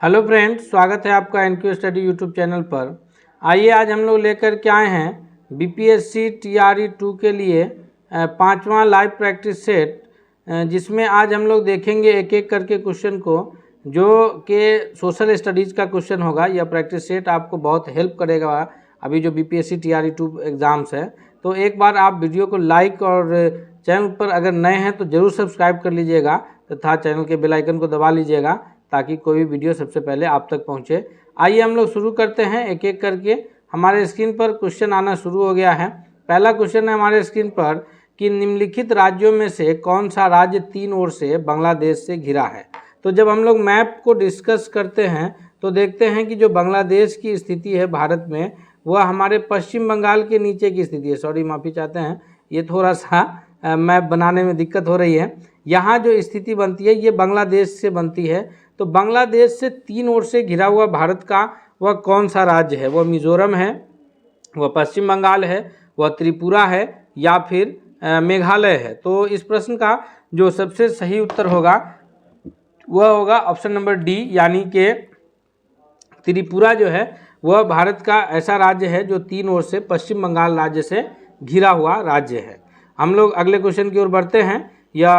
Hello friends, स्वागत है आपका एनक्यू स्टडी यूट्यूब चैनल पर। आइए आज हम लोग लेकर के आए हैं बीपीएससी टीआरई 2 के लिए पांचवा लाइव प्रैक्टिस सेट, जिसमें आज हम लोग देखेंगे एक एक करके क्वेश्चन को, जो कि सोशल स्टडीज़ का क्वेश्चन होगा। यह प्रैक्टिस सेट आपको बहुत हेल्प करेगा अभी जो बीपीएससी टीआरई 2 एग्ज़ाम्स है। तो एक बार आप वीडियो को लाइक और चैनल पर अगर नए हैं तो ज़रूर सब्सक्राइब कर लीजिएगा तथा चैनल के बेल आइकन को दबा लीजिएगा ताकि कोई भी वीडियो सबसे पहले आप तक पहुंचे। आइए हम लोग शुरू करते हैं एक एक करके। हमारे स्क्रीन पर क्वेश्चन आना शुरू हो गया है। पहला क्वेश्चन है हमारे स्क्रीन पर कि निम्नलिखित राज्यों में से कौन सा राज्य तीन ओर से बांग्लादेश से घिरा है। तो जब हम लोग मैप को डिस्कस करते हैं तो देखते हैं कि जो बांग्लादेश की स्थिति है भारत में, वह हमारे पश्चिम बंगाल के नीचे की स्थिति है। सॉरी, माफ़ी चाहते हैं, ये थोड़ा सा मैप बनाने में दिक्कत हो रही है। यहाँ जो स्थिति बनती है ये बांग्लादेश से बनती है। तो बांग्लादेश से तीन ओर से घिरा हुआ भारत का वह कौन सा राज्य है? वह मिजोरम है, वह पश्चिम बंगाल है, वह त्रिपुरा है, या फिर मेघालय है। तो इस प्रश्न का जो सबसे सही उत्तर होगा वह होगा ऑप्शन नंबर डी, यानी कि त्रिपुरा जो है वह भारत का ऐसा राज्य है जो तीन ओर से पश्चिम बंगाल राज्य से घिरा हुआ राज्य है। हम लोग अगले क्वेश्चन की ओर बढ़ते हैं। या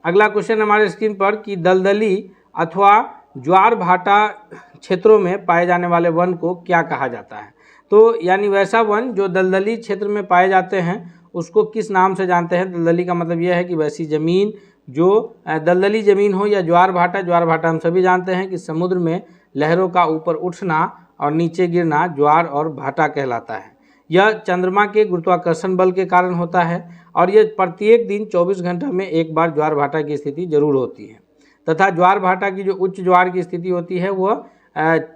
अगला क्वेश्चन हमारे स्क्रीन पर कि दलदली अथवा ज्वार भाटा क्षेत्रों में पाए जाने वाले वन को क्या कहा जाता है? तो यानी वैसा वन जो दलदली क्षेत्र में पाए जाते हैं उसको किस नाम से जानते हैं? दलदली का मतलब यह है कि वैसी ज़मीन जो दलदली ज़मीन हो, या ज्वार भाटा हम सभी जानते हैं कि समुद्र में लहरों का ऊपर उठना और नीचे गिरना ज्वार और भाटा कहलाता है। यह चंद्रमा के गुरुत्वाकर्षण बल के कारण होता है और यह प्रत्येक दिन 24 घंटा में एक बार ज्वार भाटा की स्थिति जरूर होती है। तथा ज्वार भाटा की जो उच्च ज्वार की स्थिति होती है वह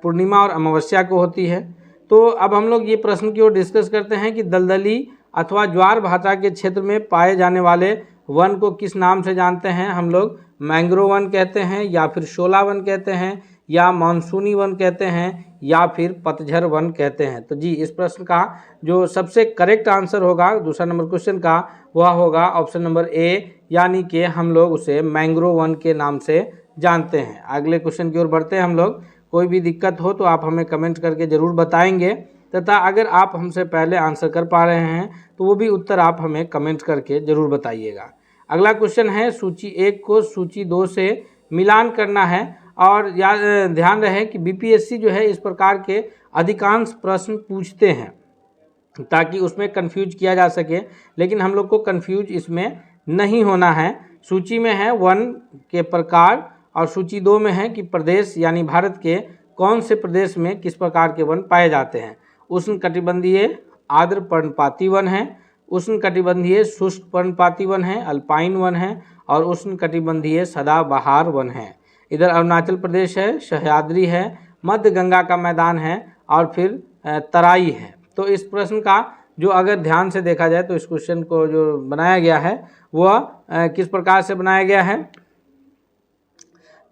पूर्णिमा और अमावस्या को होती है। तो अब हम लोग ये प्रश्न की ओर डिस्कस करते हैं कि दलदली अथवा ज्वार भाटा के क्षेत्र में पाए जाने वाले वन को किस नाम से जानते हैं? हम लोग मैंग्रोव वन कहते हैं, या फिर शोला वन कहते हैं, या मानसूनी वन कहते हैं, या फिर पतझड़ वन कहते हैं। तो जी, इस प्रश्न का जो सबसे करेक्ट आंसर होगा दूसरा नंबर क्वेश्चन का, वह होगा ऑप्शन नंबर ए, यानी कि हम लोग उसे मैंग्रोव वन के नाम से जानते हैं। अगले क्वेश्चन की ओर बढ़ते हैं हम लोग। कोई भी दिक्कत हो तो आप हमें कमेंट करके ज़रूर बताएंगे, तथा अगर आप हमसे पहले आंसर कर पा रहे हैं तो वो भी उत्तर आप हमें कमेंट करके ज़रूर बताइएगा। अगला क्वेश्चन है सूची 1 को सूची 2 से मिलान करना है। और ध्यान रहे कि बीपीएससी जो है इस प्रकार के अधिकांश प्रश्न पूछते हैं ताकि उसमें कंफ्यूज किया जा सके, लेकिन हम लोग को कंफ्यूज इसमें नहीं होना है। सूची में है वन के प्रकार और सूची 2 में है कि प्रदेश यानी भारत के कौन से प्रदेश में किस प्रकार के वन पाए जाते हैं। उष्णकटिबंधीय आर्द्र पर्णपाती वन है, उष्णकटिबंधीय शुष्क पर्णपाती वन है, अल्पाइन वन है, और उष्णकटिबंधीय सदाबहार वन है। इधर अरुणाचल प्रदेश है, सह्याद्री है, मध्य गंगा का मैदान है, और फिर तराई है। तो इस प्रश्न का जो अगर ध्यान से देखा जाए तो इस क्वेश्चन को जो बनाया गया है वह किस प्रकार से बनाया गया है?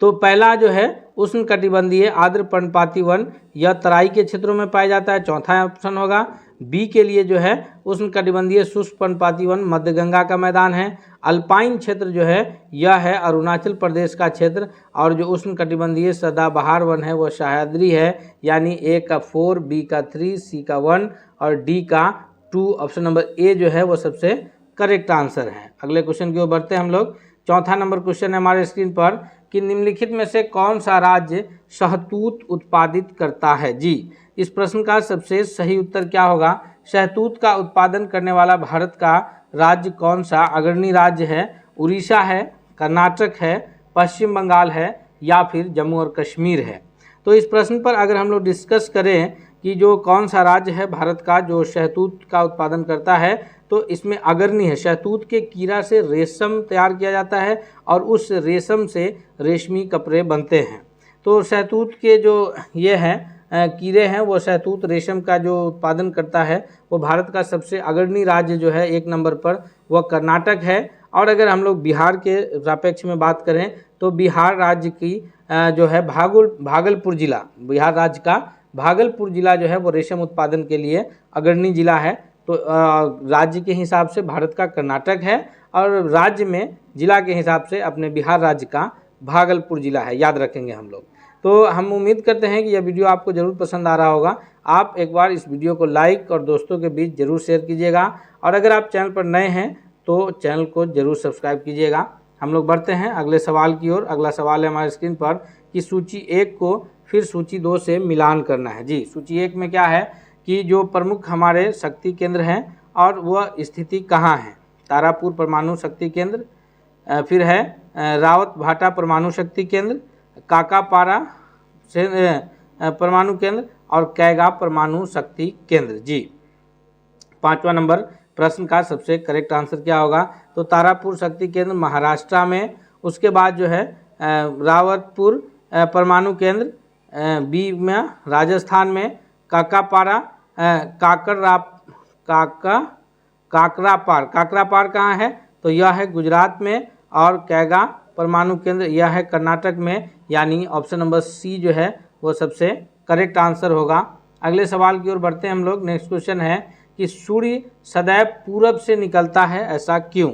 तो पहला जो है उष्णकटिबंधीय आर्द्र पर्णपाती वन, यह तराई के क्षेत्रों में पाया जाता है। चौथा ऑप्शन होगा बी के लिए जो है उष्णकटिबंधीय शुष्क पर्णपाती वन, मध्य गंगा का मैदान है। अल्पाइन क्षेत्र जो है यह है अरुणाचल प्रदेश का क्षेत्र, और जो उष्णकटिबंधीय सदाबहार वन है वह सह्याद्री है। यानी ए का 4, बी का 3, सी का 1 और डी का 2। ऑप्शन नंबर ए जो है वो सबसे करेक्ट आंसर है। अगले क्वेश्चन की ओर बढ़ते हैं हम लोग। चौथा नंबर क्वेश्चन है हमारे स्क्रीन पर कि निम्नलिखित में से कौन सा राज्य शहतूत उत्पादित करता है? जी, इस प्रश्न का सबसे सही उत्तर क्या होगा? शहतूत का उत्पादन करने वाला भारत का राज्य कौन सा अग्रणी राज्य है? उड़ीसा है, कर्नाटक है, पश्चिम बंगाल है, या फिर जम्मू और कश्मीर है। तो इस प्रश्न पर अगर हम लोग डिस्कस करें कि जो कौन सा राज्य है भारत का जो शहतूत का उत्पादन करता है, तो इसमें अग्रणी है। शहतूत के कीड़ा से रेशम तैयार किया जाता है और उस रेशम से रेशमी कपड़े बनते हैं। तो शहतूत के जो ये हैं कीड़े हैं, वो शहतूत रेशम का जो उत्पादन करता है वो भारत का सबसे अग्रणी राज्य जो है 1 नंबर पर वह कर्नाटक है। और अगर हम लोग बिहार के सापेक्ष में बात करें तो बिहार राज्य की जो है भागलपुर जिला, बिहार राज्य का भागलपुर जिला जो है वो रेशम उत्पादन के लिए अग्रणी जिला है। तो राज्य के हिसाब से भारत का कर्नाटक है, और राज्य में जिला के हिसाब से अपने बिहार राज्य का भागलपुर जिला है, याद रखेंगे हम लोग। तो हम उम्मीद करते हैं कि यह वीडियो आपको ज़रूर पसंद आ रहा होगा। आप एक बार इस वीडियो को लाइक और दोस्तों के बीच ज़रूर शेयर कीजिएगा, और अगर आप चैनल पर नए हैं तो चैनल को ज़रूर सब्सक्राइब कीजिएगा। हम लोग बढ़ते हैं अगले सवाल की ओर। अगला सवाल है हमारे स्क्रीन पर कि सूची 1 को फिर सूची 2 से मिलान करना है। जी, सूची 1 में क्या है कि जो प्रमुख हमारे शक्ति केंद्र हैं और वह स्थिति कहाँ है। तारापुर परमाणु शक्ति केंद्र, फिर है रावत भाटा परमाणु शक्ति केंद्र, काकापारा परमाणु केंद्र और कैगा परमाणु शक्ति केंद्र। जी, 5वां नंबर प्रश्न का सबसे करेक्ट आंसर क्या होगा? तो तारापुर शक्ति केंद्र महाराष्ट्र में, उसके बाद जो है रावतपुर परमाणु केंद्र बी में राजस्थान में, काकापारा काकरापार कहाँ है? तो यह है गुजरात में, और कैगा परमाणु केंद्र यह है कर्नाटक में, यानी ऑप्शन नंबर सी जो है वो सबसे करेक्ट आंसर होगा। अगले सवाल की ओर बढ़ते हैं हम लोग। नेक्स्ट क्वेश्चन है कि सूर्य सदैव पूरब से निकलता है, ऐसा क्यों?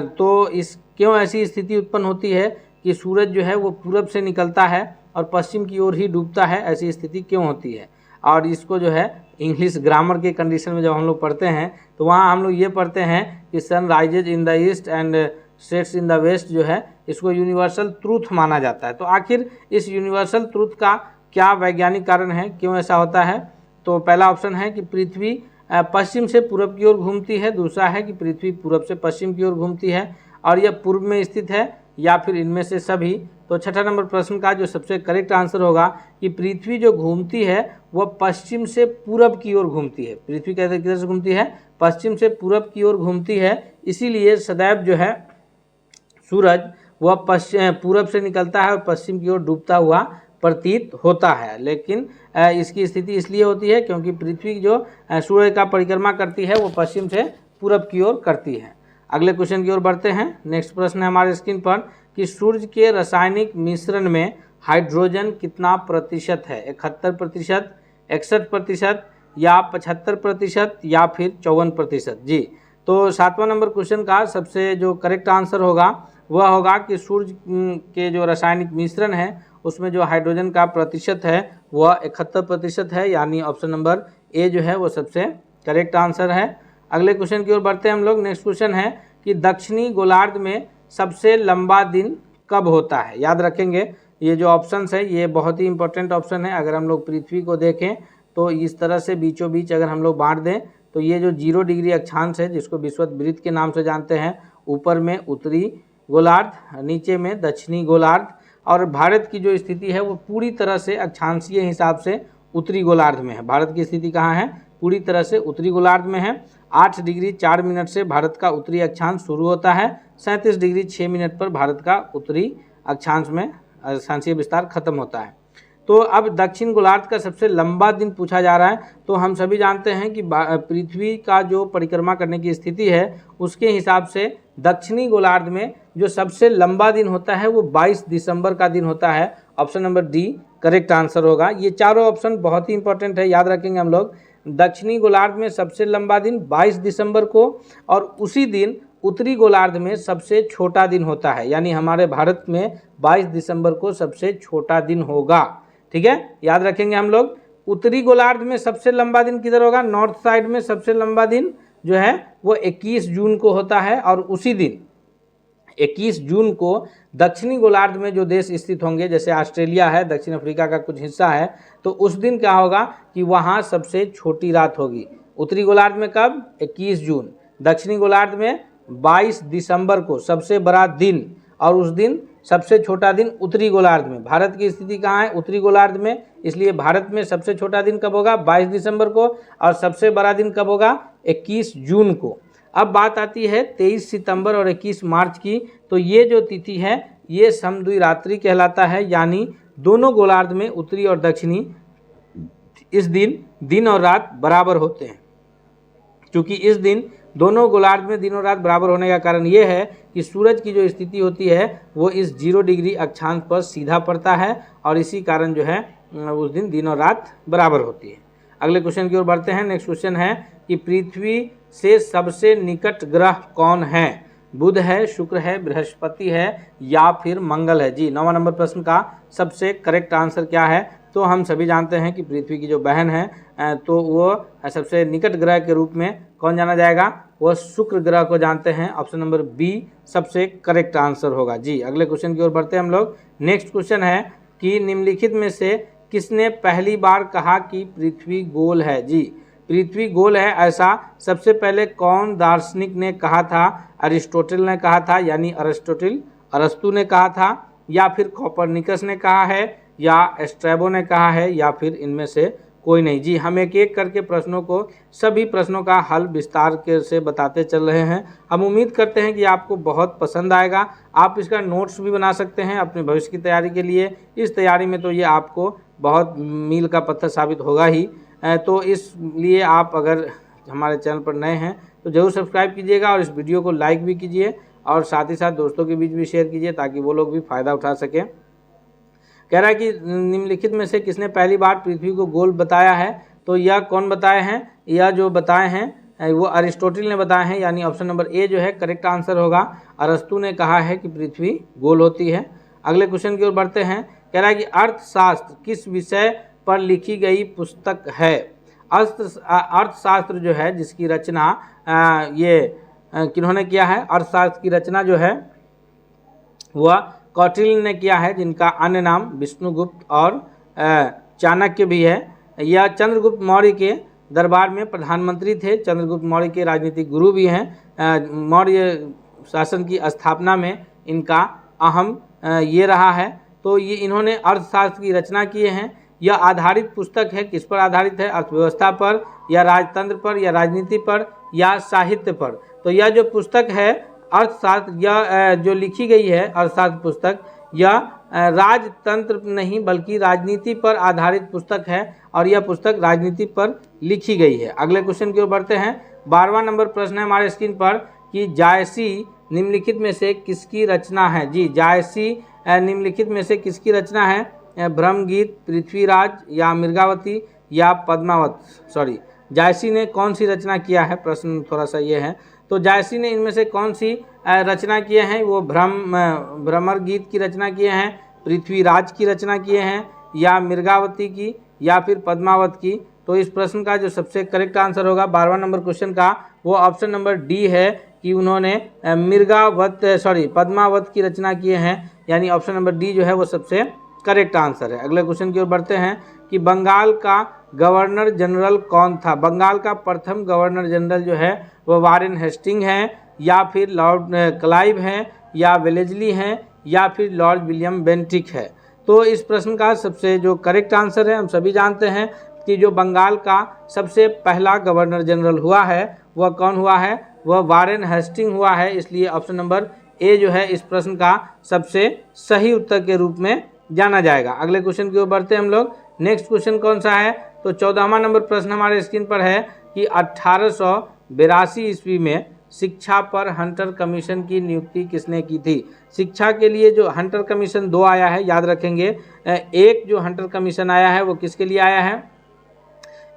तो इस क्यों ऐसी स्थिति उत्पन्न होती है कि सूरज जो है वो पूरब से निकलता है और पश्चिम की ओर ही डूबता है, ऐसी स्थिति क्यों होती है? और इसको जो है इंग्लिश ग्रामर के कंडीशन में जब हम लोग पढ़ते हैं तो वहाँ हम लोग ये पढ़ते हैं कि sun rises in the east and sets in the west, जो है इसको यूनिवर्सल ट्रूथ माना जाता है। तो आखिर इस यूनिवर्सल ट्रूथ का क्या वैज्ञानिक कारण है, क्यों ऐसा होता है? तो पहला ऑप्शन है कि पृथ्वी पश्चिम से पूरब की ओर घूमती है, दूसरा है कि पृथ्वी पूरब से पश्चिम की ओर घूमती है और यह पूर्व में स्थित है, या फिर इनमें से सभी। तो छठा नंबर प्रश्न का जो सबसे करेक्ट आंसर होगा कि पृथ्वी जो घूमती है वह पश्चिम से पूरब की ओर घूमती है। पृथ्वी किधर से घूमती है? पश्चिम से पूरब की ओर घूमती है, इसीलिए सदैव जो है सूरज वह पूरब से निकलता है और पश्चिम की ओर डूबता हुआ प्रतीत होता है। लेकिन इसकी स्थिति इसलिए होती है क्योंकि पृथ्वी जो सूर्य का परिक्रमा करती है वो पश्चिम से पूरब की ओर करती है। अगले क्वेश्चन की ओर बढ़ते हैं। नेक्स्ट प्रश्न है हमारे स्क्रीन पर कि सूर्य के रासायनिक मिश्रण में हाइड्रोजन कितना प्रतिशत है? 71%, 61% या 75% या फिर 54%? जी, तो 7वां नंबर क्वेश्चन का सबसे जो करेक्ट आंसर होगा वह होगा कि सूर्य के जो रासायनिक मिश्रण है उसमें जो हाइड्रोजन का प्रतिशत है वह 71% है, यानी ऑप्शन नंबर ए जो है वो सबसे करेक्ट आंसर है। अगले क्वेश्चन की ओर बढ़ते हैं हम लोग। नेक्स्ट क्वेश्चन है कि दक्षिणी गोलार्ध में सबसे लंबा दिन कब होता है? याद रखेंगे ये जो ऑप्शंस है ये बहुत ही इंपॉर्टेंट ऑप्शन है। अगर हम लोग पृथ्वी को देखें तो इस तरह से बीचों बीच अगर हम लोग बांट दें तो ये जो 0 डिग्री अक्षांश है जिसको विषुवत के नाम से जानते हैं, ऊपर में उत्तरी गोलार्ध, नीचे में दक्षिणी गोलार्ध, और भारत की जो स्थिति है वो पूरी तरह से अक्षांशीय हिसाब से उत्तरी गोलार्ध में है। भारत की स्थिति कहाँ है? पूरी तरह से उत्तरी गोलार्ध में है। 8 डिग्री 4 मिनट से भारत का उत्तरी अक्षांश शुरू होता है, 37 डिग्री 6 मिनट पर भारत का उत्तरी अक्षांश में अक्षांशीय विस्तार खत्म होता है। तो अब दक्षिण गोलार्ध का सबसे लंबा दिन पूछा जा रहा है। तो हम सभी जानते हैं कि पृथ्वी का जो परिक्रमा करने की स्थिति है उसके हिसाब से दक्षिणी गोलार्ध में जो सबसे लंबा दिन होता है वो 22 दिसंबर का दिन होता है। Option number D correct answer होगा। ये चारों ऑप्शन बहुत ही इंपॉर्टेंट है, याद रखेंगे हम लोग। दक्षिणी गोलार्ध में सबसे लंबा दिन 22 दिसंबर को, और उसी दिन उत्तरी गोलार्ध में सबसे छोटा दिन होता है, यानी हमारे भारत में 22 दिसंबर को सबसे छोटा दिन होगा। ठीक है, याद रखेंगे हम लोग। उत्तरी गोलार्ध में सबसे लंबा दिन किधर होगा? नॉर्थ साइड में सबसे लंबा दिन जो है वो 21 जून को होता है, और उसी दिन 21 जून को दक्षिणी गोलार्ध में जो देश स्थित होंगे, जैसे ऑस्ट्रेलिया है, दक्षिण अफ्रीका का कुछ हिस्सा है, तो उस दिन क्या होगा कि वहाँ सबसे छोटी रात होगी। उत्तरी गोलार्ध में कब? 21 जून। दक्षिणी गोलार्ध में 22 दिसंबर को सबसे बड़ा दिन, और उस दिन सबसे छोटा दिन उत्तरी गोलार्ध में। भारत की स्थिति कहाँ है? उत्तरी गोलार्ध में, इसलिए भारत में सबसे छोटा दिन कब होगा? 22 दिसंबर को, और सबसे बड़ा दिन कब होगा? 21 जून को। अब बात आती है 23 सितंबर और 21 मार्च की। तो ये जो तिथि है ये समद्विरात्रि कहलाता है, यानी दोनों गोलार्ध में उत्तरी और दक्षिणी इस दिन और रात बराबर होते हैं। क्योंकि इस दिन दोनों गोलार्ध में दिन और रात बराबर होने का कारण ये है कि सूरज की जो स्थिति होती है वो इस 0 डिग्री अक्षांश पर सीधा पड़ता है, और इसी कारण जो है उस दिन और रात बराबर होती है। अगले क्वेश्चन की ओर बढ़ते हैं। नेक्स्ट क्वेश्चन है कि पृथ्वी से सबसे निकट ग्रह कौन है? बुध है, शुक्र है, बृहस्पति है या फिर मंगल है। जी 9वां नंबर प्रश्न का सबसे करेक्ट आंसर क्या है? तो हम सभी जानते हैं कि पृथ्वी की जो बहन है तो वो सबसे निकट ग्रह के रूप में कौन जाना जाएगा? वो शुक्र ग्रह को जानते हैं। ऑप्शन नंबर बी सबसे करेक्ट आंसर होगा। जी अगले क्वेश्चन की ओर बढ़ते हैं हम लोग। नेक्स्ट क्वेश्चन है कि निम्नलिखित में से किसने पहली बार कहा कि पृथ्वी गोल है? जी पृथ्वी गोल है ऐसा सबसे पहले कौन दार्शनिक ने कहा था? अरिस्टोटल ने कहा था, यानी अरस्तु ने कहा था, या फिर कोपरनिकस ने कहा है, या स्ट्रैबो ने कहा है, या फिर इनमें से कोई नहीं। जी हम एक एक करके प्रश्नों को, सभी प्रश्नों का हल विस्तार के से बताते चल रहे हैं। हम उम्मीद करते हैं कि आपको बहुत पसंद आएगा। आप इसका नोट्स भी बना सकते हैं अपने भविष्य की तैयारी के लिए। इस तैयारी में तो ये आपको बहुत मील का पत्थर साबित होगा ही। तो इसलिए आप अगर हमारे चैनल पर नए हैं तो ज़रूर सब्सक्राइब कीजिएगा और इस वीडियो को लाइक भी कीजिए और साथ ही साथ दोस्तों के बीच भी शेयर कीजिए ताकि वो लोग भी फ़ायदा उठा सकें। कह रहा है कि निम्नलिखित में से किसने पहली बार पृथ्वी को गोल बताया है? तो यह कौन बताए हैं? यह जो बताए हैं वो अरिस्टोटल ने बताए हैं, यानी ऑप्शन नंबर ए जो है करेक्ट आंसर होगा। अरस्तु ने कहा है कि पृथ्वी गोल होती है। अगले क्वेश्चन की ओर बढ़ते हैं। कह रहा है कि अर्थशास्त्र किस विषय पर लिखी गई पुस्तक है? अर्थशास्त्र जो है जिसकी रचना किन्होंने किया है? अर्थशास्त्र की रचना जो है वह कौटिल्य ने किया है, जिनका अन्य नाम विष्णुगुप्त और चाणक्य भी है। यह चंद्रगुप्त मौर्य के दरबार में प्रधानमंत्री थे। चंद्रगुप्त मौर्य के राजनीतिक गुरु भी हैं। मौर्य शासन की स्थापना में इनका अहम ये रहा है। तो ये इन्होंने अर्थशास्त्र की रचना किए हैं। यह आधारित पुस्तक है, किस पर आधारित है? अर्थव्यवस्था पर, या राजतंत्र पर, या राजनीति पर, या साहित्य पर। तो यह जो पुस्तक है अर्थशास्त्र, यह जो लिखी गई है अर्थशास्त्र पुस्तक, यह राजतंत्र नहीं बल्कि राजनीति पर आधारित पुस्तक है और यह पुस्तक राजनीति पर लिखी गई है। अगले क्वेश्चन की ओर बढ़ते हैं। 12वां नंबर प्रश्न है हमारे स्क्रीन पर कि जायसी निम्नलिखित में से किसकी रचना है? जी जायसी निम्नलिखित में से किसकी रचना है? ब्रह्मगीत, पृथ्वीराज, या मृगावती, या पद्मावत। जायसी ने कौन सी रचना किया है? प्रश्न थोड़ा सा ये है। तो जायसी ने इनमें से कौन सी रचना किए हैं? वो भ्रमर गीत की रचना किए हैं, पृथ्वीराज की रचना किए हैं, या मृगावती की, या फिर पद्मावत की। तो इस प्रश्न का जो सबसे करेक्ट आंसर होगा 12वां नंबर क्वेश्चन का, वो ऑप्शन नंबर डी है कि उन्होंने पद्मावत की रचना किए हैं, यानी ऑप्शन नंबर डी जो है वो सबसे करेक्ट आंसर है। अगले क्वेश्चन की ओर बढ़ते हैं कि बंगाल का गवर्नर जनरल कौन था? बंगाल का प्रथम गवर्नर जनरल जो है वो वारेन हेस्टिंग है, या फिर लॉर्ड क्लाइव हैं, या वेलेस्ली हैं, या फिर लॉर्ड विलियम बेंटिक है। तो इस प्रश्न का सबसे जो करेक्ट आंसर है, हम सभी जानते हैं कि जो बंगाल का सबसे पहला गवर्नर जनरल हुआ है वह कौन हुआ है? वह वारेन हेस्टिंग हुआ है। इसलिए ऑप्शन नंबर ए जो है इस प्रश्न का सबसे सही उत्तर के रूप में जाना जाएगा। अगले क्वेश्चन की ओर बढ़ते हैं हम लोग। नेक्स्ट क्वेश्चन कौन सा है? तो 14वां नंबर प्रश्न हमारे स्क्रीन पर है कि 1882 ईस्वी में शिक्षा पर हंटर कमीशन की नियुक्ति किसने की थी? शिक्षा के लिए जो हंटर कमीशन 2 आया है, याद रखेंगे। एक जो हंटर कमीशन आया है वो किसके लिए आया है?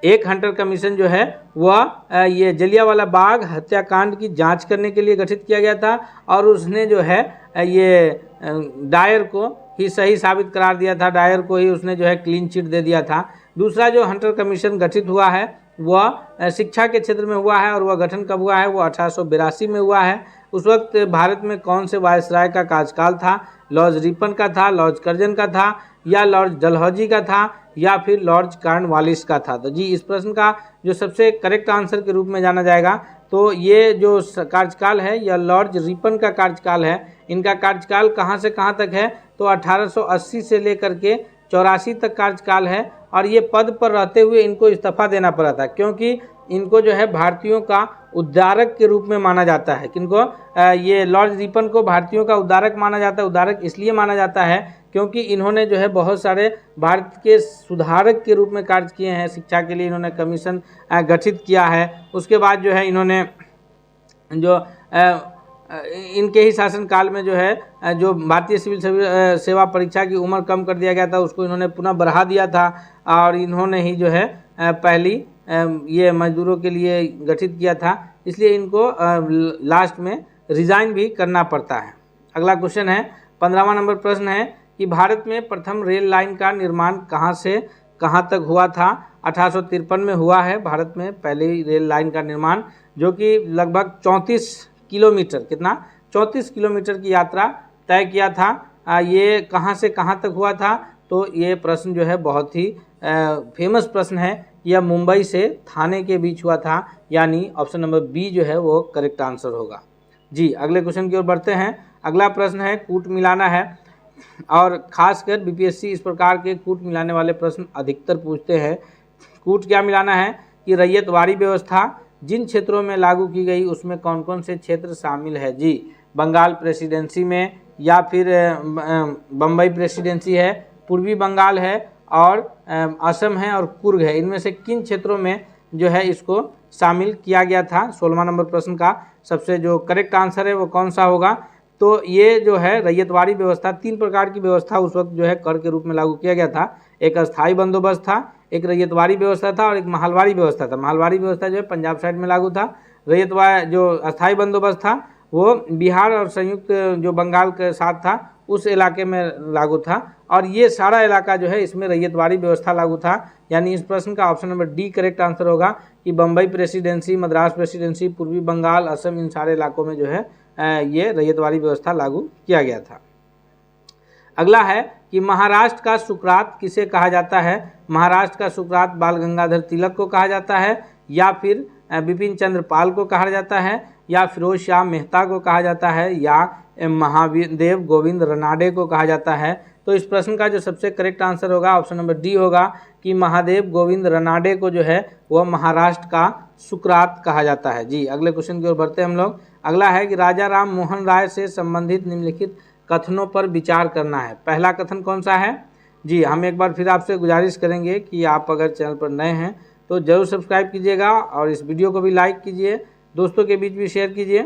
एक हंटर कमीशन जो है वह ये जलियांवाला बाग हत्याकांड की जांच करने के लिए गठित किया गया था और उसने जो है ये डायर को ही सही साबित करार दिया था। डायर को ही उसने जो है क्लीन चिट दे दिया था। दूसरा जो हंटर कमीशन गठित हुआ है वह शिक्षा के क्षेत्र में हुआ है और वह गठन कब हुआ है? वो 1882 में हुआ है। उस वक्त भारत में कौन से वायसराय का कार्यकाल था? लॉर्ड रिपन का था, लॉर्ड कर्जन का था, या लॉर्ड डलहौजी का था, या फिर लॉर्ड कॉर्नवालिस का था? तो जी इस प्रश्न का जो सबसे करेक्ट आंसर के रूप में जाना जाएगा तो ये जो कार्यकाल है यह लॉर्ड रिपन का कार्यकाल है। इनका कार्यकाल कहाँ से कहाँ तक है? तो 1880 से लेकर के 84 तक कार्यकाल है और ये पद पर रहते हुए इनको इस्तीफा देना पड़ा था, क्योंकि इनको जो है भारतीयों का उद्धारक के रूप में माना जाता है। किनको? ये लॉर्ड रिपन को भारतीयोों का उद्धारक माना जाता है। उद्धारक इसलिए माना जाता है क्योंकि इन्होंने जो है बहुत सारे भारत के सुधारक के रूप में कार्य किए हैं। शिक्षा के लिए इन्होंने कमीशन गठित किया है। उसके बाद जो है इन्होंने जो इनके ही शासनकाल में जो है जो भारतीय सिविल सेवा परीक्षा की उम्र कम कर दिया गया था उसको इन्होंने पुनः बढ़ा दिया था और इन्होंने ही जो है पहली ये मजदूरों के लिए गठित किया था। इसलिए इनको लास्ट में रिजाइन भी करना पड़ता है। अगला क्वेश्चन है 15वां नंबर प्रश्न है कि भारत में प्रथम रेल लाइन का निर्माण कहाँ से कहाँ तक हुआ था। 1853 में हुआ है भारत में पहली रेल लाइन का निर्माण, जो कि लगभग 34 किलोमीटर, कितना 34 किलोमीटर की यात्रा तय किया था। ये कहाँ से कहाँ तक हुआ था, तो ये प्रश्न जो है बहुत ही फेमस प्रश्न है। यह मुंबई से थाने के बीच हुआ था, यानी ऑप्शन नंबर बी जो है वो करेक्ट आंसर होगा। जी, अगले क्वेश्चन की ओर बढ़ते हैं। अगला प्रश्न है कूट मिलाना है, और खासकर बीपीएससी इस प्रकार के कूट मिलाने वाले प्रश्न अधिकतर पूछते हैं। कूट क्या मिलाना है कि रैयतवाड़ी व्यवस्था जिन क्षेत्रों में लागू की गई उसमें कौन कौन से क्षेत्र शामिल है। जी, बंगाल प्रेसिडेंसी में, या फिर बम्बई प्रेसिडेंसी है, पूर्वी बंगाल है, और असम है, और कुर्ग है। इनमें से किन क्षेत्रों में जो है इसको शामिल किया गया था। 16वां नंबर प्रश्न का सबसे जो करेक्ट आंसर है वो कौन सा होगा, तो ये जो है रैयतवाड़ी व्यवस्था, 3 प्रकार की व्यवस्था उस वक्त जो है कर के रूप में लागू किया गया था। एक अस्थाई बंदोबस्त था, एक रैयतवाड़ी व्यवस्था था, और एक महलवाड़ी व्यवस्था था। महलवाड़ी व्यवस्था जो है पंजाब साइड में लागू था। रैयतवाड़ी जो अस्थाई बंदोबस्त था वो बिहार और संयुक्त जो बंगाल के साथ था उस इलाके में लागू था, और ये सारा इलाका जो है इसमें रैयतवाड़ी व्यवस्था लागू था। यानी इस प्रश्न का option number D correct answer होगा कि बम्बई प्रेसिडेंसी, मद्रास प्रेसिडेंसी, पूर्वी बंगाल, असम, इन सारे इलाकों में जो है ये रैयतवाड़ी व्यवस्था लागू किया गया था। अगला है कि महाराष्ट्र का सुकरात किसे कहा जाता है। महाराष्ट्र का सुकरात बाल गंगाधर तिलक को कहा जाता है, या फिर बिपिन चंद्र पाल को कहा जाता है, या फिरोज शाह मेहता को कहा जाता है, या महादेव गोविंद रनाडे को कहा जाता है। तो इस प्रश्न का जो सबसे करेक्ट आंसर होगा ऑप्शन नंबर डी होगा कि महादेव गोविंद रनाडे को जो है वह महाराष्ट्र का सुकरात कहा जाता है। जी, अगले क्वेश्चन की ओर बढ़ते हैं हम लोग। अगला है कि राजा राम मोहन राय से संबंधित निम्नलिखित कथनों पर विचार करना है। पहला कथन कौन सा है। जी, हम एक बार फिर आपसे गुजारिश करेंगे कि आप अगर चैनल पर नए हैं तो जरूर सब्सक्राइब कीजिएगा, और इस वीडियो को भी लाइक कीजिए, दोस्तों के बीच भी शेयर कीजिए।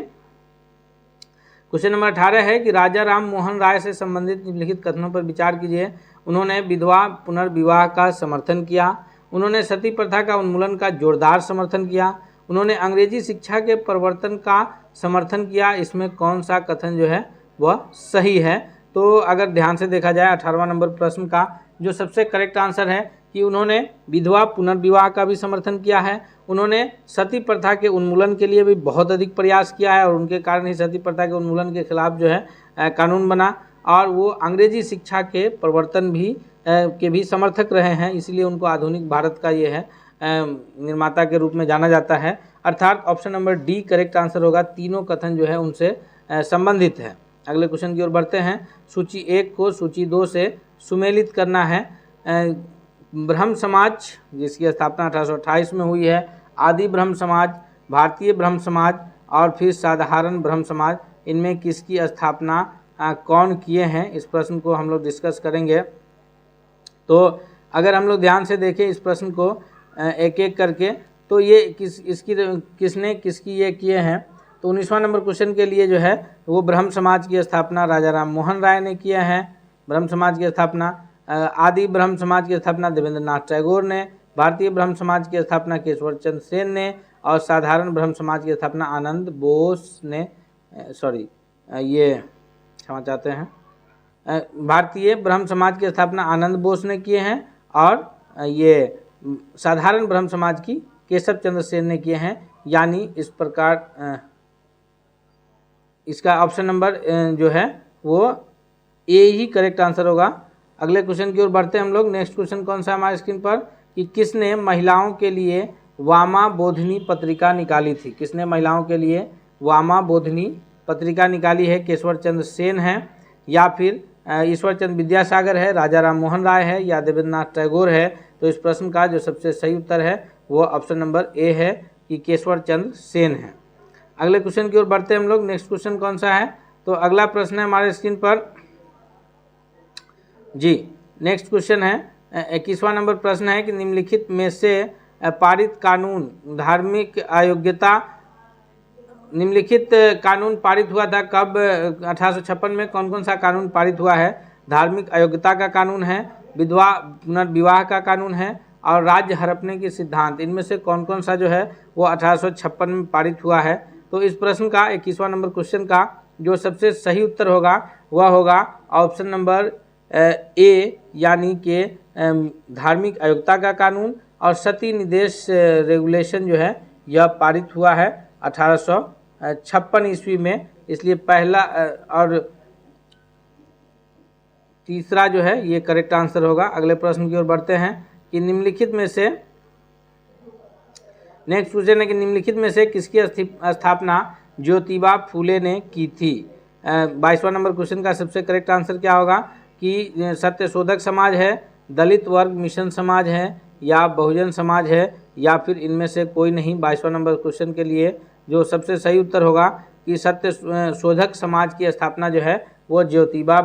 क्वेश्चन नंबर 18 है कि राजा राम मोहन राय से संबंधित निम्नलिखित कथनों पर विचार कीजिए। उन्होंने विधवा पुनर्विवाह का समर्थन किया, उन्होंने सती प्रथा का उन्मूलन का जोरदार समर्थन किया, उन्होंने अंग्रेजी शिक्षा के प्रवर्तन का समर्थन किया। इसमें कौन सा कथन जो है वह सही है। तो अगर ध्यान से देखा जाए 18वां नंबर प्रश्न का जो सबसे करेक्ट आंसर है कि उन्होंने विधवा पुनर्विवाह का भी समर्थन किया है, उन्होंने सती प्रथा के उन्मूलन के लिए भी बहुत अधिक प्रयास किया है, और उनके कारण ही सती प्रथा के उन्मूलन के खिलाफ जो है कानून बना, और वो अंग्रेजी शिक्षा के प्रवर्तन भी के भी समर्थक रहे हैं, इसलिए उनको आधुनिक भारत का ये है निर्माता के रूप में जाना जाता है। अर्थात option number D correct answer होगा। तीनों कथन जो है उनसे संबंधित है। अगले क्वेश्चन की ओर बढ़ते हैं। सूची 1 को सूची 2 से सुमेलित करना है। ब्रह्म समाज जिसकी स्थापना 1828 में हुई है, आदि ब्रह्म समाज, भारतीय ब्रह्म समाज, और फिर साधारण ब्रह्म समाज, इनमें किसकी स्थापना कौन किए हैं, इस प्रश्न को हम लोग डिस्कस करेंगे। तो अगर हम लोग ध्यान से देखें इस प्रश्न को एक एक करके, तो ये किसने किसकी ये किए हैं। तो 19वां नंबर क्वेश्चन के लिए जो है वो ब्रह्म समाज की स्थापना राजा राम मोहन राय ने किया है। ब्रह्म समाज की स्थापना, आदि ब्रह्म समाज की स्थापना देवेंद्र नाथ टैगोर ने, भारतीय ब्रह्म समाज की स्थापना केशव चंद्र सेन ने, और साधारण ब्रह्म समाज की स्थापना आनंद बोस ने, ये क्षमा चाहते हैं, भारतीय ब्रह्म समाज की स्थापना आनंद बोस ने किए हैं, और ये साधारण ब्रह्म समाज की केशव चंद्र सेन ने किए हैं। यानी इस प्रकार इसका ऑप्शन नंबर जो है वो ए ही करेक्ट आंसर होगा। अगले क्वेश्चन की ओर बढ़ते हैं हम लोग। नेक्स्ट क्वेश्चन कौन सा है हमारे स्क्रीन पर कि किसने महिलाओं के लिए वामा बोधिनी पत्रिका निकाली थी। किसने महिलाओं के लिए वामा बोधिनी पत्रिका निकाली है। केशव चंद्र सेन है, या फिर ईश्वर चंद्र विद्यासागर है, राजा राम मोहन राय है, या देवेंद्र नाथ टैगोर है। तो इस प्रश्न का जो सबसे सही उत्तर है वो ऑप्शन नंबर ए है कि केशव चंद्र सेन है। अगले क्वेश्चन की ओर बढ़ते हैं हम लोग। नेक्स्ट क्वेश्चन कौन सा है, तो अगला प्रश्न है हमारे स्क्रीन पर। जी, नेक्स्ट क्वेश्चन है 21वां नंबर प्रश्न है कि निम्नलिखित में से पारित कानून धार्मिक अयोग्यता, निम्नलिखित कानून पारित हुआ था कब, 1856 में कौन कौन सा कानून पारित हुआ है। धार्मिक अयोग्यता का कानून है, विधवा पुनर्विवाह का कानून है, और राज्य हड़पने के सिद्धांत, इनमें से कौन कौन सा जो है वो 1856 में पारित हुआ है। तो इस प्रश्न का 21वां नंबर क्वेश्चन का जो सबसे सही उत्तर होगा वह होगा ऑप्शन नंबर ए, यानी कि धार्मिक अयोग्यता का कानून और सती निदेश रेगुलेशन जो है यह पारित हुआ है 1856 ईस्वी में। इसलिए पहला और तीसरा जो है ये करेक्ट आंसर होगा। अगले प्रश्न की ओर बढ़ते हैं कि निम्नलिखित में से नेक्स्ट क्वेश्चन है कि निम्नलिखित में से किसकी स्थापना ज्योतिबा फूले ने की थी। 22वां नंबर क्वेश्चन का सबसे करेक्ट आंसर क्या होगा कि सत्यशोधक समाज है, दलित वर्ग मिशन समाज है या बहुजन समाज है या फिर इनमें से कोई नहीं। 22वां नंबर क्वेश्चन के लिए जो सबसे सही उत्तर होगा कि सत्यशोधक समाज की स्थापना जो है वो ज्योतिबा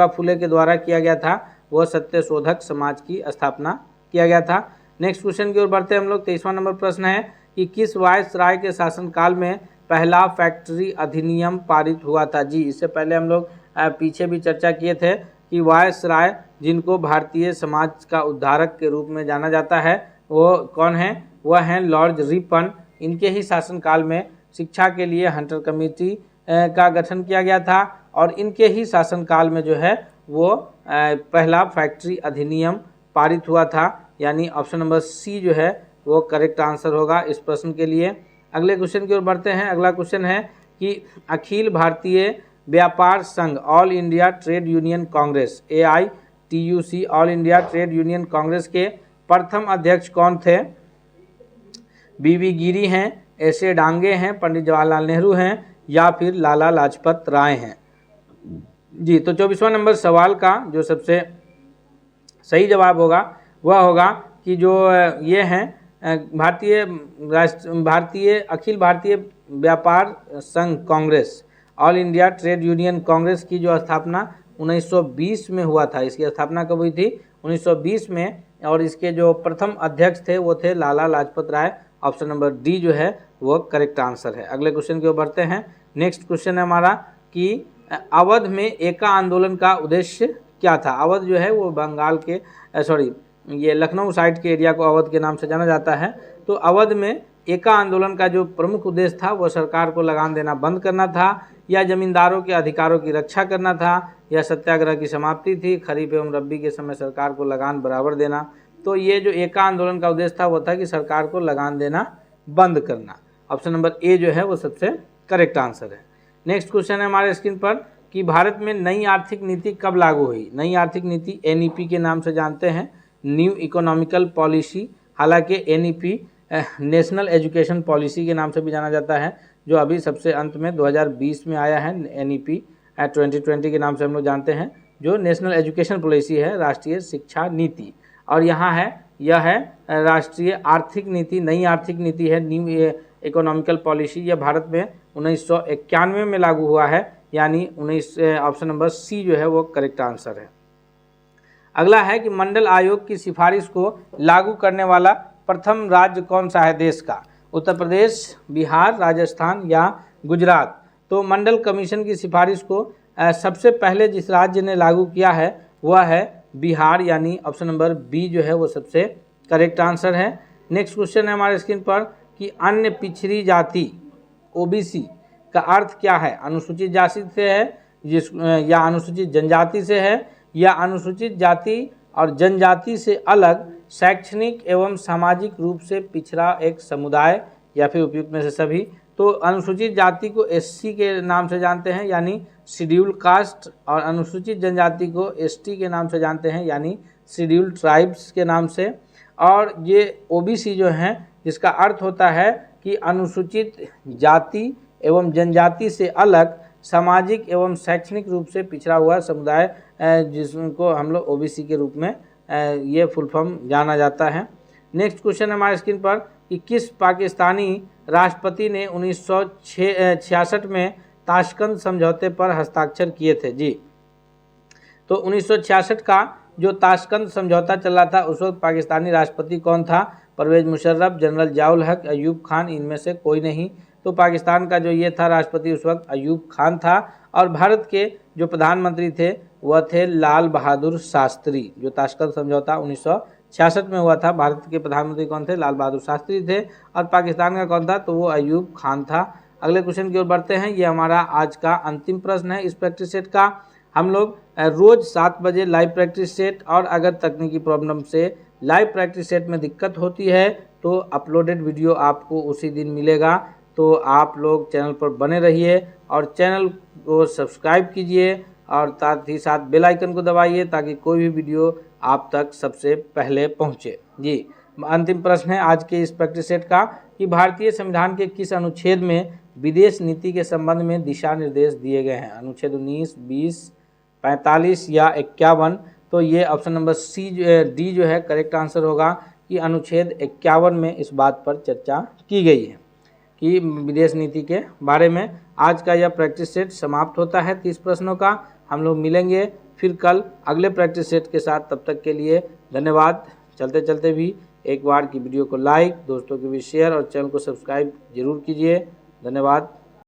फूले के द्वारा किया गया था। वो सत्यशोधक समाज की स्थापना किया गया था। नेक्स्ट क्वेश्चन की ओर बढ़ते हैं हम लोग। 23वां नंबर प्रश्न है कि किस वायसराय के शासनकाल में पहला फैक्ट्री अधिनियम पारित हुआ था। जी, इससे पहले हम लोग पीछे भी चर्चा किए थे कि वायसराय जिनको भारतीय समाज का उद्धारक के रूप में जाना जाता है वो कौन है, वह हैं लॉर्ड रिपन। इनके ही शासनकाल में शिक्षा के लिए हंटर कमेटी का गठन किया गया था और इनके ही शासनकाल में जो है वो पहला फैक्ट्री अधिनियम पारित हुआ था, यानी ऑप्शन नंबर सी जो है वो करेक्ट आंसर होगा इस प्रश्न के लिए। अगले क्वेश्चन की ओर बढ़ते हैं। अगला क्वेश्चन है कि अखिल भारतीय व्यापार संघ all India trade union Congress AITUC all India trade union Congress के प्रथम अध्यक्ष कौन थे। BV गिरी हैं, SA डांगे हैं, पंडित जवाहरलाल नेहरू हैं या फिर लाला लाजपत राय हैं। जी, तो 24वां नंबर सवाल का जो सबसे सही जवाब होगा वह होगा कि जो ये हैं अखिल भारतीय व्यापार संघ Congress all India trade union Congress की जो स्थापना 1920 में हुआ था। इसकी स्थापना कब हुई थी, 1920 में, और इसके जो प्रथम अध्यक्ष थे वो थे Lala Lajpat Rai. Option number D जो है वो करेक्ट आंसर है। अगले क्वेश्चन की ओर बढ़ते हैं। नेक्स्ट क्वेश्चन है हमारा कि अवध में एका आंदोलन का उद्देश्य क्या था। अवध जो है वो बंगाल के ये लखनऊ साइड के एरिया को अवध के नाम से जाना जाता है। तो अवध में एका आंदोलन का जो प्रमुख उद्देश्य था वो सरकार को लगान देना बंद करना था या जमींदारों के अधिकारों की रक्षा करना था या सत्याग्रह की समाप्ति थी, खरीफ एवं रबी के समय सरकार को लगान बराबर देना। तो ये जो एका आंदोलन का उद्देश्य था वो था कि सरकार को लगान देना बंद करना। ऑप्शन नंबर ए जो है वो सबसे करेक्ट आंसर है। नेक्स्ट क्वेश्चन है हमारे स्क्रीन पर कि भारत में नई आर्थिक नीति कब लागू हुई। नई आर्थिक नीति NEP के नाम से जानते हैं, न्यू इकोनॉमिकल पॉलिसी। हालांकि NEP नेशनल एजुकेशन पॉलिसी के नाम से भी जाना जाता है, जो अभी सबसे अंत में 2020 में आया है। NEP 2020 के नाम से हम लोग जानते हैं, जो नेशनल एजुकेशन पॉलिसी है, राष्ट्रीय शिक्षा नीति। और यहाँ है यह है राष्ट्रीय आर्थिक नीति, नई आर्थिक नीति है न्यू इकोनॉमिकल पॉलिसी। यह भारत में 1991 में लागू हुआ है, यानी ऑप्शन नंबर सी जो है वो करेक्ट आंसर है। अगला है कि मंडल आयोग की सिफारिश को लागू करने वाला प्रथम राज्य कौन सा है देश का। उत्तर प्रदेश, बिहार, राजस्थान या गुजरात। तो मंडल कमीशन की सिफारिश को सबसे पहले जिस राज्य ने लागू किया है वह है बिहार, यानी ऑप्शन नंबर बी जो है वो सबसे करेक्ट आंसर है। नेक्स्ट क्वेश्चन है हमारे स्क्रीन पर कि अन्य पिछड़ी जाति OBC का अर्थ क्या है। अनुसूचित जाति से है या अनुसूचित जनजाति से है या अनुसूचित जाति और जनजाति से अलग शैक्षणिक एवं सामाजिक रूप से पिछड़ा एक समुदाय या फिर उपयुक्त में से सभी। तो अनुसूचित जाति को SC के नाम से जानते हैं, यानी शेड्यूल कास्ट, और अनुसूचित जनजाति को ST के नाम से जानते हैं, यानी शेड्यूल ट्राइब्स के नाम से। और ये OBC जो हैं जिसका अर्थ होता है कि अनुसूचित जाति एवं जनजाति से अलग सामाजिक एवं शैक्षणिक रूप से पिछड़ा हुआ समुदाय, जिसको हम लोग OBC के रूप में ये फुल फॉर्म जाना जाता है। नेक्स्ट क्वेश्चन हमारे स्क्रीन पर कि किस पाकिस्तानी राष्ट्रपति ने 1966 में ताशकंद समझौते पर हस्ताक्षर किए थे। जी, तो 1966 का जो ताशकंद समझौता चल रहा था उस वक्त पाकिस्तानी राष्ट्रपति कौन था। परवेज मुशर्रफ, जनरल जियाउल हक, अयूब खान, इनमें से कोई नहीं। तो पाकिस्तान का जो ये था राष्ट्रपति उस वक्त अयूब खान था। और भारत के जो प्रधानमंत्री थे वह थे लाल बहादुर शास्त्री। जो ताशकंद समझौता 1966 में हुआ था, भारत के प्रधानमंत्री कौन थे? लाल बहादुर शास्त्री थे। और पाकिस्तान का कौन था? तो वो अयूब खान था। अगले क्वेश्चन की ओर बढ़ते हैं। ये हमारा आज का अंतिम प्रश्न है इस प्रैक्टिस सेट का। हम लोग रोज 7 बजे लाइव प्रैक्टिस सेट, और अगर तकनीकी प्रॉब्लम से लाइव प्रैक्टिस सेट में दिक्कत होती है तो अपलोडेड वीडियो आपको उसी दिन मिलेगा। तो आप लोग चैनल पर बने रहिए और चैनल को सब्सक्राइब कीजिए और साथ ही साथ बेल आइकन को दबाइए ताकि कोई भी वीडियो आप तक सबसे पहले पहुंचे। जी, अंतिम प्रश्न है आज के इस प्रैक्टिस सेट का कि भारतीय संविधान के किस अनुच्छेद में विदेश नीति के संबंध में दिशा निर्देश दिए गए हैं? अनुच्छेद 19, 20, 45 या 51। तो ये ऑप्शन नंबर डी जो है करेक्ट आंसर होगा कि अनुच्छेद 51 में इस बात पर चर्चा की गई है कि विदेश नीति के बारे में। आज का यह प्रैक्टिस सेट समाप्त होता है 30 प्रश्नों का। हम लोग मिलेंगे फिर कल अगले प्रैक्टिस सेट के साथ। तब तक के लिए धन्यवाद। चलते चलते भी एक बार की वीडियो को लाइक, दोस्तों के भी शेयर और चैनल को सब्सक्राइब जरूर कीजिए। धन्यवाद।